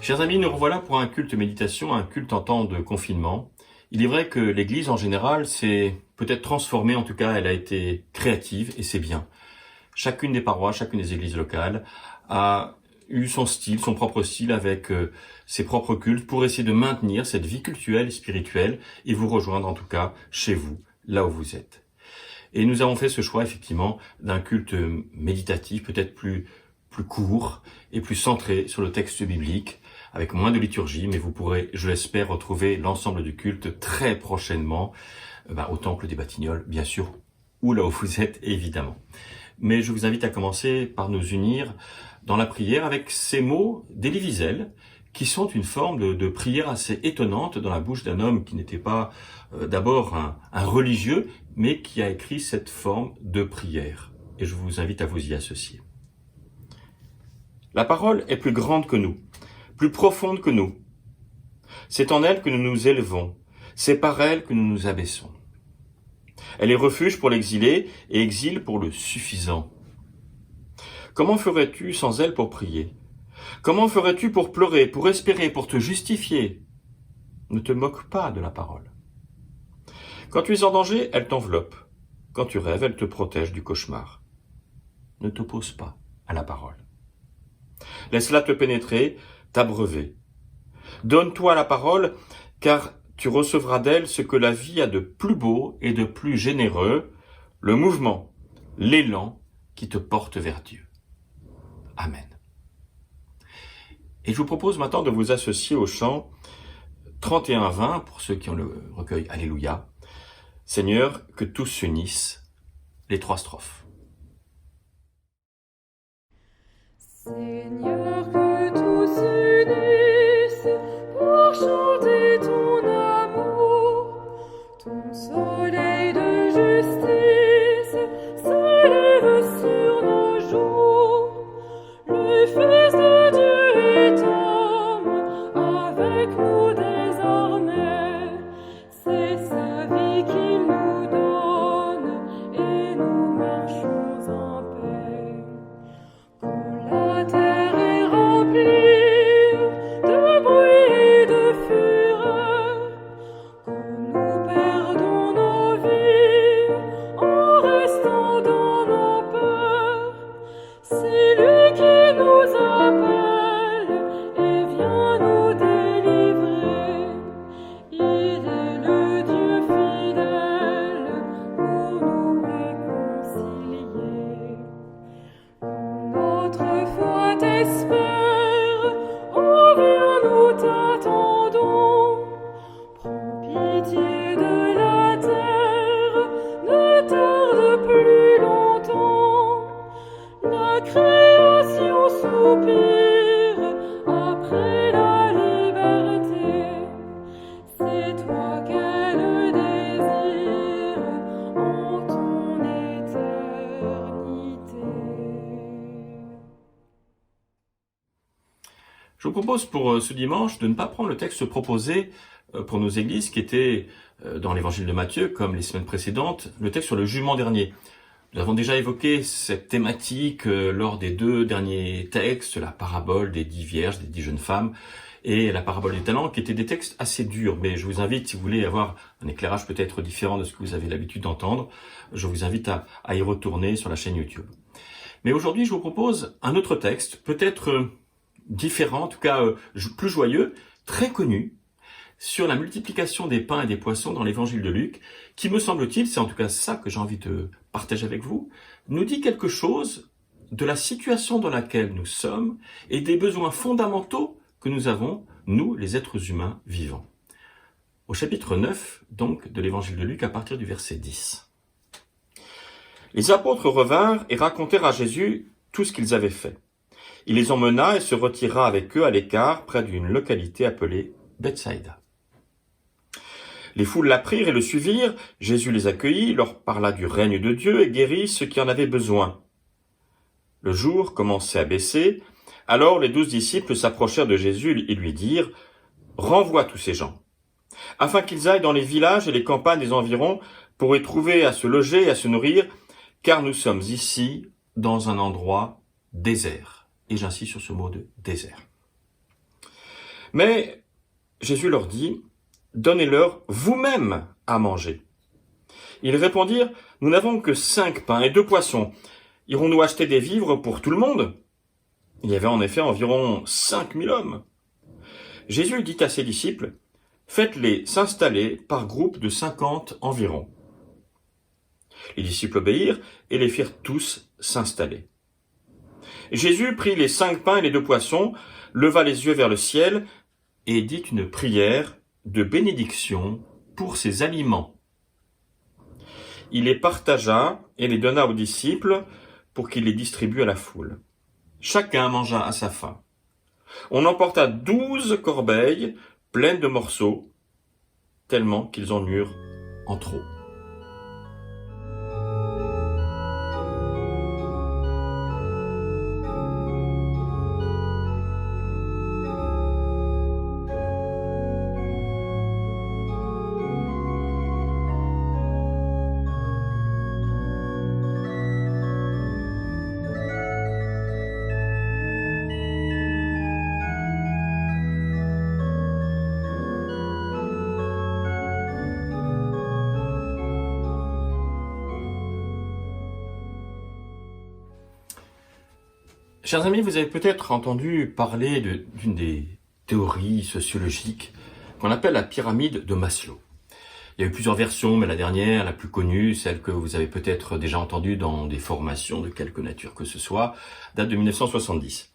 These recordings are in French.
Chers amis, nous revoilà pour un culte méditation, un culte en temps de confinement. Il est vrai que l'Église en général s'est peut-être transformée, en tout cas elle a été créative et c'est bien. Chacune des paroisses, chacune des églises locales a eu son style, son propre style avec ses propres cultes pour essayer de maintenir cette vie cultuelle et spirituelle et vous rejoindre en tout cas chez vous, là où vous êtes. Et nous avons fait ce choix effectivement d'un culte méditatif, peut-être plus court et plus centré sur le texte biblique, avec moins de liturgie, mais vous pourrez, je l'espère, retrouver l'ensemble du culte très prochainement, au Temple des Batignolles, bien sûr, ou là où vous êtes, évidemment. Mais je vous invite à commencer par nous unir dans la prière avec ces mots d'Élie Wiesel, qui sont une forme de prière assez étonnante dans la bouche d'un homme qui n'était pas d'abord un religieux, mais qui a écrit cette forme de prière. Et je vous invite à vous y associer. La parole est plus grande que nous, plus profonde que nous. C'est en elle que nous nous élevons, c'est par elle que nous nous abaissons. Elle est refuge pour l'exilé et exil pour le suffisant. Comment ferais-tu sans elle pour prier? Comment ferais-tu pour pleurer, pour espérer, pour te justifier? Ne te moque pas de la parole. Quand tu es en danger, elle t'enveloppe. Quand tu rêves, elle te protège du cauchemar. Ne t'oppose pas à la parole. Laisse-la te pénétrer, t'abreuver. Donne-toi la parole, car tu recevras d'elle ce que la vie a de plus beau et de plus généreux, le mouvement, l'élan qui te porte vers Dieu. Amen. Et je vous propose maintenant de vous associer au chant 31-20, pour ceux qui ont le recueil Alléluia. Seigneur, que tous s'unissent, les 3 strophes. Seigneur, que tous s'unissent pour chanter ton amour, ton soleil de justice s'élève sur nos jours. Le Fils de Dieu est homme, avec nous désormais. C'est sa vie qu'il nous donne et nous marchons en paix. La terre est remplie de bruit et de fureur, quand nous perdons nos vies en restant dans nos peurs. C'est lui qui nous appelle et vient nous délivrer. Il est le Dieu fidèle pour nous réconcilier. Notre foi t'espère, oh viens nous t'attendons. Prends pitié de la terre, ne tarde plus longtemps. La création soupire après la liberté. C'est toi qu'elle désire en ton éternité. Je vous propose pour ce dimanche de ne pas prendre le texte proposé pour nos églises qui était dans l'évangile de Matthieu, comme les semaines précédentes, le texte sur le jugement dernier. Nous avons déjà évoqué cette thématique lors des 2 derniers textes, la parabole des 10 vierges, des 10 jeunes femmes, et la parabole des talents, qui étaient des textes assez durs. Mais je vous invite, si vous voulez avoir un éclairage peut-être différent de ce que vous avez l'habitude d'entendre, je vous invite à y retourner sur la chaîne YouTube. Mais aujourd'hui, je vous propose un autre texte, peut-être différent, en tout cas plus joyeux, très connu, sur la multiplication des pains et des poissons dans l'évangile de Luc, qui me semble-t-il, c'est en tout cas ça que j'ai envie de partager avec vous, nous dit quelque chose de la situation dans laquelle nous sommes et des besoins fondamentaux que nous avons, nous, les êtres humains vivants. Au chapitre 9, donc, de l'évangile de Luc, à partir du verset 10. Les apôtres revinrent et racontèrent à Jésus tout ce qu'ils avaient fait. Il les emmena et se retira avec eux à l'écart près d'une localité appelée Bethsaïda. Les foules l'apprirent et le suivirent. Jésus les accueillit, leur parla du règne de Dieu et guérit ceux qui en avaient besoin. Le jour commençait à baisser. Alors les 12 disciples s'approchèrent de Jésus et lui dirent « Renvoie tous ces gens, afin qu'ils aillent dans les villages et les campagnes des environs pour y trouver à se loger et à se nourrir, car nous sommes ici dans un endroit désert. » Et j'insiste sur ce mot de désert. Mais Jésus leur dit, « Donnez-leur vous-même à manger. » Ils répondirent, « Nous n'avons que 5 pains et 2 poissons. Irons-nous acheter des vivres pour tout le monde ?» Il y avait en effet environ 5000 hommes. Jésus dit à ses disciples, « Faites-les s'installer par groupe de 50 environ. » Les disciples obéirent et les firent tous s'installer. Jésus prit les 5 pains et les 2 poissons, leva les yeux vers le ciel et dit une prière de bénédiction pour ces aliments. Il les partagea et les donna aux disciples pour qu'ils les distribuent à la foule. Chacun mangea à sa faim. On emporta 12 corbeilles pleines de morceaux, tellement qu'ils en eurent en trop. Chers amis, vous avez peut-être entendu parler d'une des théories sociologiques qu'on appelle la pyramide de Maslow. Il y a eu plusieurs versions, mais la dernière, la plus connue, celle que vous avez peut-être déjà entendue dans des formations de quelque nature que ce soit, date de 1970.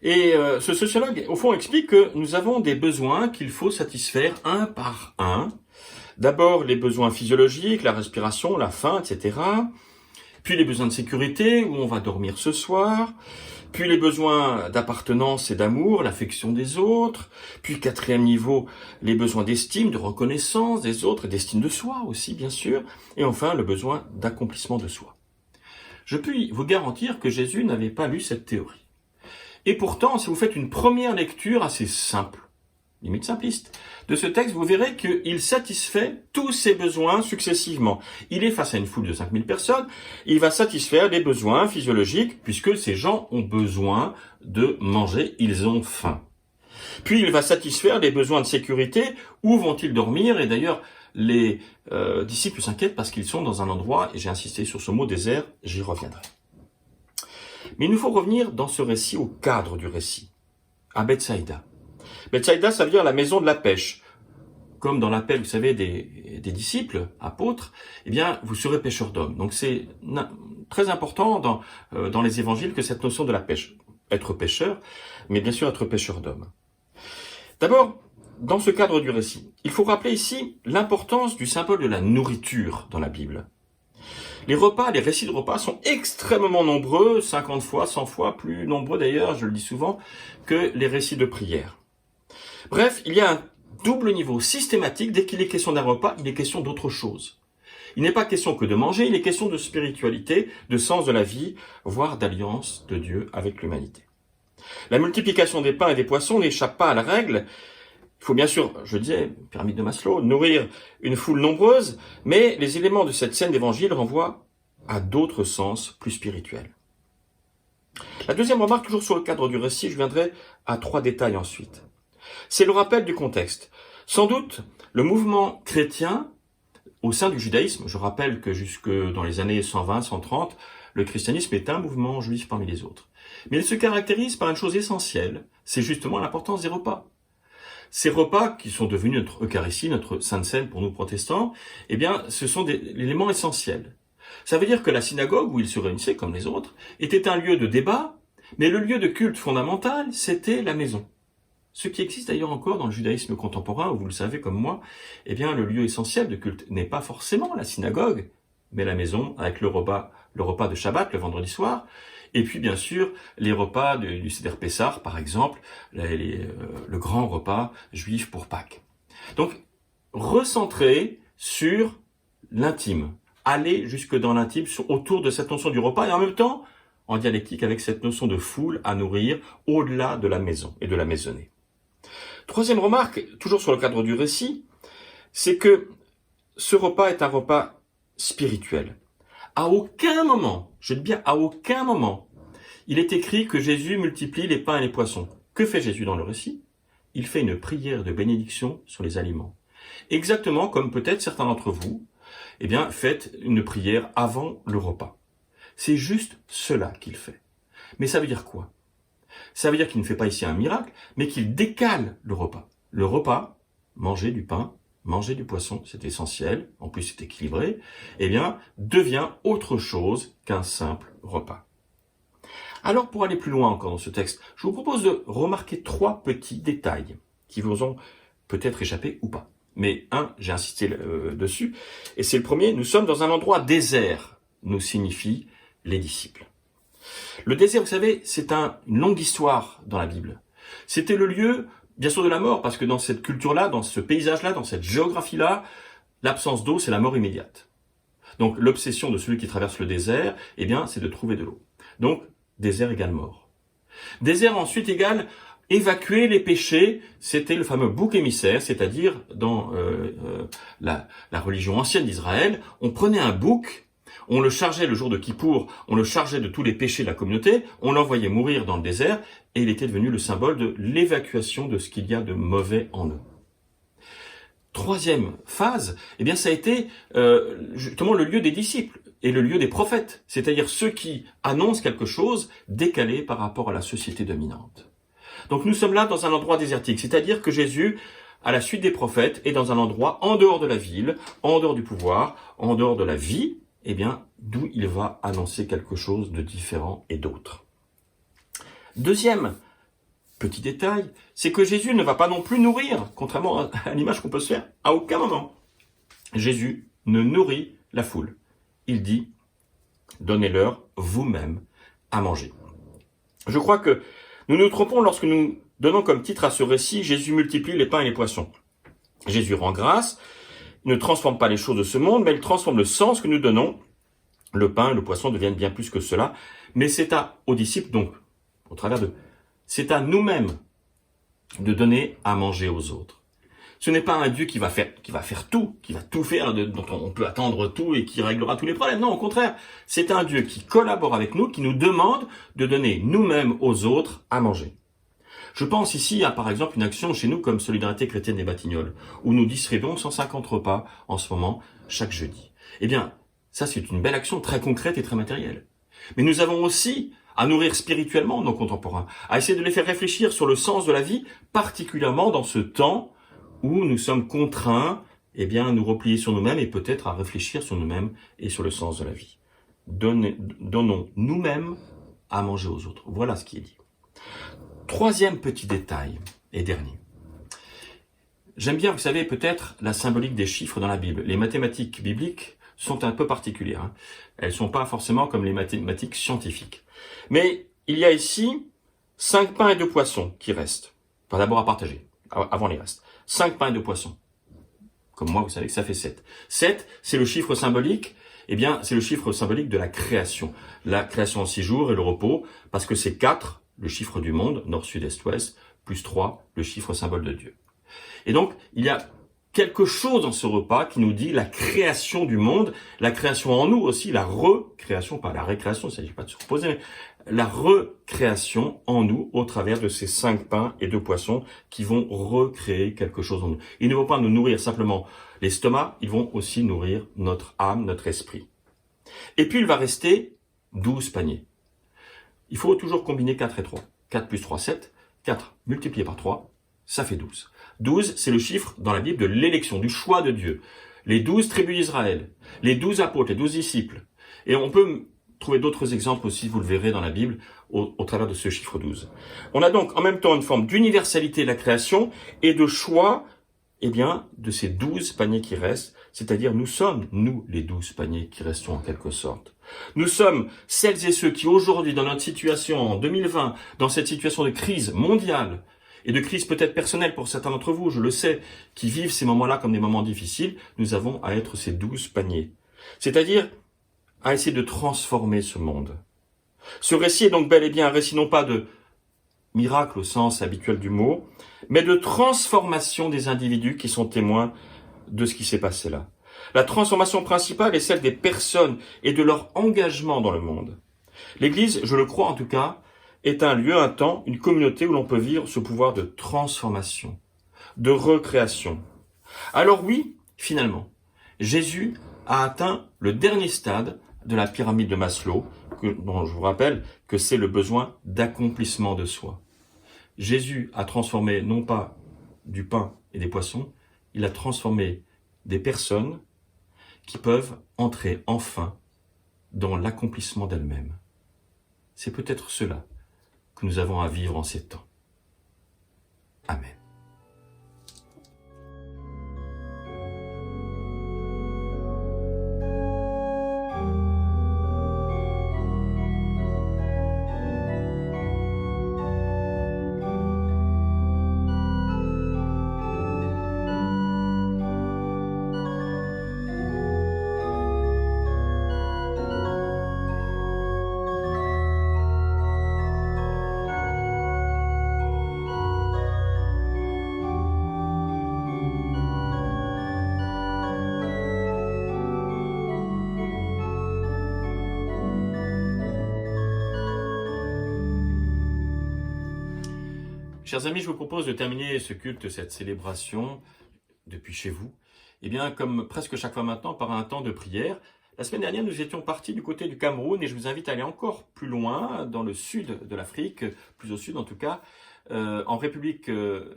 Et ce sociologue, au fond, explique que nous avons des besoins qu'il faut satisfaire un par un. D'abord, les besoins physiologiques, la respiration, la faim, etc. Puis les besoins de sécurité, où on va dormir ce soir. Puis les besoins d'appartenance et d'amour, l'affection des autres. Puis 4e niveau, les besoins d'estime, de reconnaissance des autres, et d'estime de soi aussi, bien sûr. Et enfin, le besoin d'accomplissement de soi. Je puis vous garantir que Jésus n'avait pas lu cette théorie. Et pourtant, si vous faites une première lecture assez simple, limite simpliste, de ce texte, vous verrez qu'il satisfait tous ses besoins successivement. Il est face à une foule de 5000 personnes, il va satisfaire les besoins physiologiques, puisque ces gens ont besoin de manger, ils ont faim. Puis il va satisfaire les besoins de sécurité, où vont-ils dormir? Et d'ailleurs, les disciples s'inquiètent parce qu'ils sont dans un endroit, et j'ai insisté sur ce mot désert, j'y reviendrai. Mais il nous faut revenir dans ce récit au cadre du récit, à Bethsaïda. Bethsaïda, ça veut dire la maison de la pêche. Comme dans l'appel, vous savez, des disciples, apôtres, eh bien, vous serez pêcheurs d'hommes. Donc c'est très important dans les évangiles que cette notion de la pêche. Être pêcheur, mais bien sûr être pêcheur d'hommes. D'abord, dans ce cadre du récit, il faut rappeler ici l'importance du symbole de la nourriture dans la Bible. Les repas, les récits de repas sont extrêmement nombreux, 50 fois, 100 fois, plus nombreux d'ailleurs, je le dis souvent, que les récits de prière. Bref, il y a un double niveau systématique. Dès qu'il est question d'un repas, il est question d'autre chose. Il n'est pas question que de manger, il est question de spiritualité, de sens de la vie, voire d'alliance de Dieu avec l'humanité. La multiplication des pains et des poissons n'échappe pas à la règle. Il faut bien sûr, je disais, pyramide de Maslow, nourrir une foule nombreuse, mais les éléments de cette scène d'évangile renvoient à d'autres sens plus spirituels. La deuxième remarque, toujours sur le cadre du récit, je viendrai à 3 détails ensuite. C'est le rappel du contexte. Sans doute, le mouvement chrétien au sein du judaïsme, je rappelle que jusque dans les années 120-130, le christianisme est un mouvement juif parmi les autres. Mais il se caractérise par une chose essentielle, c'est justement l'importance des repas. Ces repas qui sont devenus notre Eucharistie, notre Sainte Seine pour nous protestants, eh bien, ce sont l'élément essentiel. Ça veut dire que la synagogue, où ils se réunissaient comme les autres, était un lieu de débat, mais le lieu de culte fondamental, c'était la maison. Ce qui existe d'ailleurs encore dans le judaïsme contemporain, où vous le savez comme moi, eh bien, le lieu essentiel de culte n'est pas forcément la synagogue, mais la maison, avec le repas de Shabbat, le vendredi soir, et puis bien sûr, les repas du Seder Pessah, par exemple, le grand repas juif pour Pâques. Donc, recentrer sur l'intime, aller jusque dans l'intime, autour de cette notion du repas, et en même temps, en dialectique avec cette notion de foule à nourrir au-delà de la maison et de la maisonnée. Troisième remarque, toujours sur le cadre du récit, c'est que ce repas est un repas spirituel. À aucun moment, je dis bien à aucun moment, il est écrit que Jésus multiplie les pains et les poissons. Que fait Jésus dans le récit? il fait une prière de bénédiction sur les aliments. Exactement comme peut-être certains d'entre vous, faites une prière avant le repas. C'est juste cela qu'il fait. Mais ça veut dire quoi? Ça veut dire qu'il ne fait pas ici un miracle, mais qu'il décale le repas. Le repas, manger du pain, manger du poisson, c'est essentiel, en plus c'est équilibré, devient autre chose qu'un simple repas. Alors pour aller plus loin encore dans ce texte, je vous propose de remarquer 3 petits détails qui vous ont peut-être échappé ou pas. Mais j'ai insisté dessus, et c'est le premier, nous sommes dans un endroit désert, nous signifie les disciples. Le désert, vous savez, c'est une longue histoire dans la Bible. C'était le lieu, bien sûr, de la mort, parce que dans cette culture-là, dans ce paysage-là, dans cette géographie-là, l'absence d'eau, c'est la mort immédiate. Donc l'obsession de celui qui traverse le désert, c'est de trouver de l'eau. Donc, désert égale mort. Désert ensuite égale évacuer les péchés, c'était le fameux bouc émissaire, c'est-à-dire dans la religion ancienne d'Israël, on prenait un bouc, on le chargeait le jour de Kippour, on le chargeait de tous les péchés de la communauté, on l'envoyait mourir dans le désert, et il était devenu le symbole de l'évacuation de ce qu'il y a de mauvais en nous. 3e phase, ça a été justement le lieu des disciples et le lieu des prophètes, c'est-à-dire ceux qui annoncent quelque chose décalé par rapport à la société dominante. Donc nous sommes là dans un endroit désertique, c'est-à-dire que Jésus, à la suite des prophètes, est dans un endroit en dehors de la ville, en dehors du pouvoir, en dehors de la vie, d'où il va annoncer quelque chose de différent et d'autre. 2e petit détail, c'est que Jésus ne va pas non plus nourrir, contrairement à l'image qu'on peut se faire, à aucun moment. Jésus ne nourrit la foule. Il dit, donnez-leur vous-même à manger. Je crois que nous nous trompons lorsque nous donnons comme titre à ce récit, Jésus multiplie les pains et les poissons. Jésus rend grâce, il ne transforme pas les choses de ce monde, mais il transforme le sens que nous donnons. Le pain et le poisson deviennent bien plus que cela, mais c'est aux disciples, donc, au travers c'est à nous-mêmes de donner à manger aux autres. Ce n'est pas un Dieu qui va faire tout, qui va tout faire, dont on peut attendre tout et qui réglera tous les problèmes. Non, au contraire, c'est un Dieu qui collabore avec nous, qui nous demande de donner nous-mêmes aux autres à manger. Je pense ici à, par exemple, une action chez nous comme Solidarité Chrétienne des Batignolles, où nous distribuons 150 repas en ce moment, chaque jeudi. Ça c'est une belle action très concrète et très matérielle. Mais nous avons aussi à nourrir spirituellement nos contemporains, à essayer de les faire réfléchir sur le sens de la vie, particulièrement dans ce temps où nous sommes contraints, à nous replier sur nous-mêmes et peut-être à réfléchir sur nous-mêmes et sur le sens de la vie. Donnons nous-mêmes à manger aux autres. Voilà ce qui est dit. 3e petit détail et dernier. J'aime bien, vous savez, peut-être la symbolique des chiffres dans la Bible. Les mathématiques bibliques sont un peu particulières. Elles sont pas forcément comme les mathématiques scientifiques. Mais il y a ici 5 pains et 2 poissons qui restent. Enfin, d'abord à partager, avant les restes. 5 pains et 2 poissons. Comme moi, vous savez que ça fait 7. 7, c'est le chiffre symbolique. C'est le chiffre symbolique de la création. La création en 6 jours et le repos, parce que c'est 4, le chiffre du monde, nord, sud, est, ouest, plus 3, le chiffre symbole de Dieu. Et donc, il y a quelque chose dans ce repas qui nous dit la création du monde, la création en nous aussi, la recréation, pas la récréation, il ne s'agit pas de se reposer, mais la recréation en nous au travers de ces 5 pains et 2 poissons qui vont recréer quelque chose en nous. Ils ne vont pas nous nourrir simplement l'estomac, ils vont aussi nourrir notre âme, notre esprit. Et puis il va rester 12 paniers. Il faut toujours combiner 4 et 3. 4 plus 3, 7. 4 multiplié par 3, ça fait 12. 12, c'est le chiffre dans la Bible de l'élection, du choix de Dieu. Les 12 tribus d'Israël, les 12 apôtres, les 12 disciples. Et on peut trouver d'autres exemples aussi, vous le verrez dans la Bible, au travers de ce chiffre 12. On a donc en même temps une forme d'universalité de la création et de choix, de ces 12 paniers qui restent, c'est-à-dire nous sommes, nous, les 12 paniers qui restons en quelque sorte. Nous sommes celles et ceux qui aujourd'hui, dans notre situation en 2020, dans cette situation de crise mondiale, et de crise peut-être personnelle pour certains d'entre vous, je le sais, qui vivent ces moments-là comme des moments difficiles, nous avons à être ces 12 paniers. C'est-à-dire à essayer de transformer ce monde. Ce récit est donc bel et bien un récit non pas de miracle au sens habituel du mot, mais de transformation des individus qui sont témoins de ce qui s'est passé là. La transformation principale est celle des personnes et de leur engagement dans le monde. L'Église, je le crois en tout cas, est un lieu, un temps, une communauté où l'on peut vivre ce pouvoir de transformation, de recréation. Alors oui, finalement, Jésus a atteint le dernier stade de la pyramide de Maslow, dont je vous rappelle que c'est le besoin d'accomplissement de soi. Jésus a transformé non pas du pain et des poissons, il a transformé des personnes qui peuvent entrer enfin dans l'accomplissement d'elles-mêmes. C'est peut-être cela que nous avons à vivre en ces temps. Amen. Chers amis, je vous propose de terminer ce culte, cette célébration, depuis chez vous, eh bien, comme presque chaque fois maintenant, par un temps de prière. La semaine dernière, nous étions partis du côté du Cameroun et je vous invite à aller encore plus loin, dans le sud de l'Afrique, plus au sud en tout cas, en République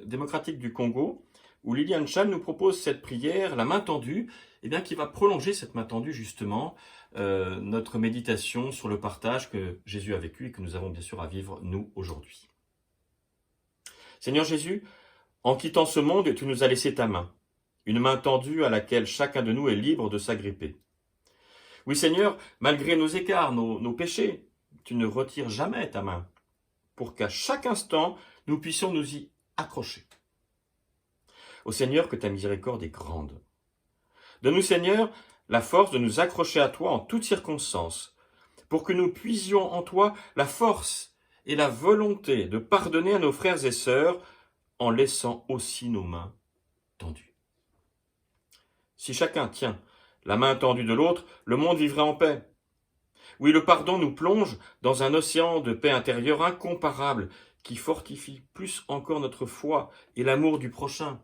démocratique du Congo, où Liliane Chal nous propose cette prière, la main tendue, eh bien, qui va prolonger cette main tendue justement, notre méditation sur le partage que Jésus a vécu et que nous avons bien sûr à vivre nous aujourd'hui. Seigneur Jésus, en quittant ce monde, tu nous as laissé ta main, une main tendue à laquelle chacun de nous est libre de s'agripper. Oui Seigneur, malgré nos écarts, nos péchés, tu ne retires jamais ta main, pour qu'à chaque instant, nous puissions nous y accrocher. Ô Seigneur, que ta miséricorde est grande. Donne-nous Seigneur la force de nous accrocher à toi en toutes circonstances, pour que nous puisions en toi la force et la volonté de pardonner à nos frères et sœurs en laissant aussi nos mains tendues. Si chacun tient la main tendue de l'autre, le monde vivrait en paix. Oui, le pardon nous plonge dans un océan de paix intérieure incomparable qui fortifie plus encore notre foi et l'amour du prochain.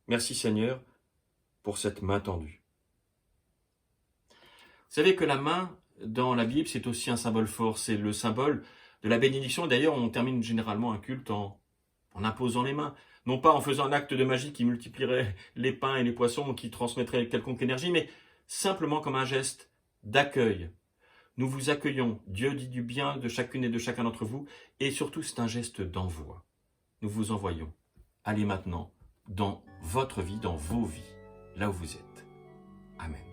Merci Seigneur pour cette main tendue. Vous savez que la main dans la Bible, c'est aussi un symbole fort, c'est le symbole de la bénédiction. D'ailleurs, on termine généralement un culte en imposant les mains. Non pas en faisant un acte de magie qui multiplierait les pains et les poissons ou qui transmettrait quelconque énergie, mais simplement comme un geste d'accueil. Nous vous accueillons. Dieu dit du bien de chacune et de chacun d'entre vous. Et surtout, c'est un geste d'envoi. Nous vous envoyons. Allez maintenant dans votre vie, dans vos vies, là où vous êtes. Amen.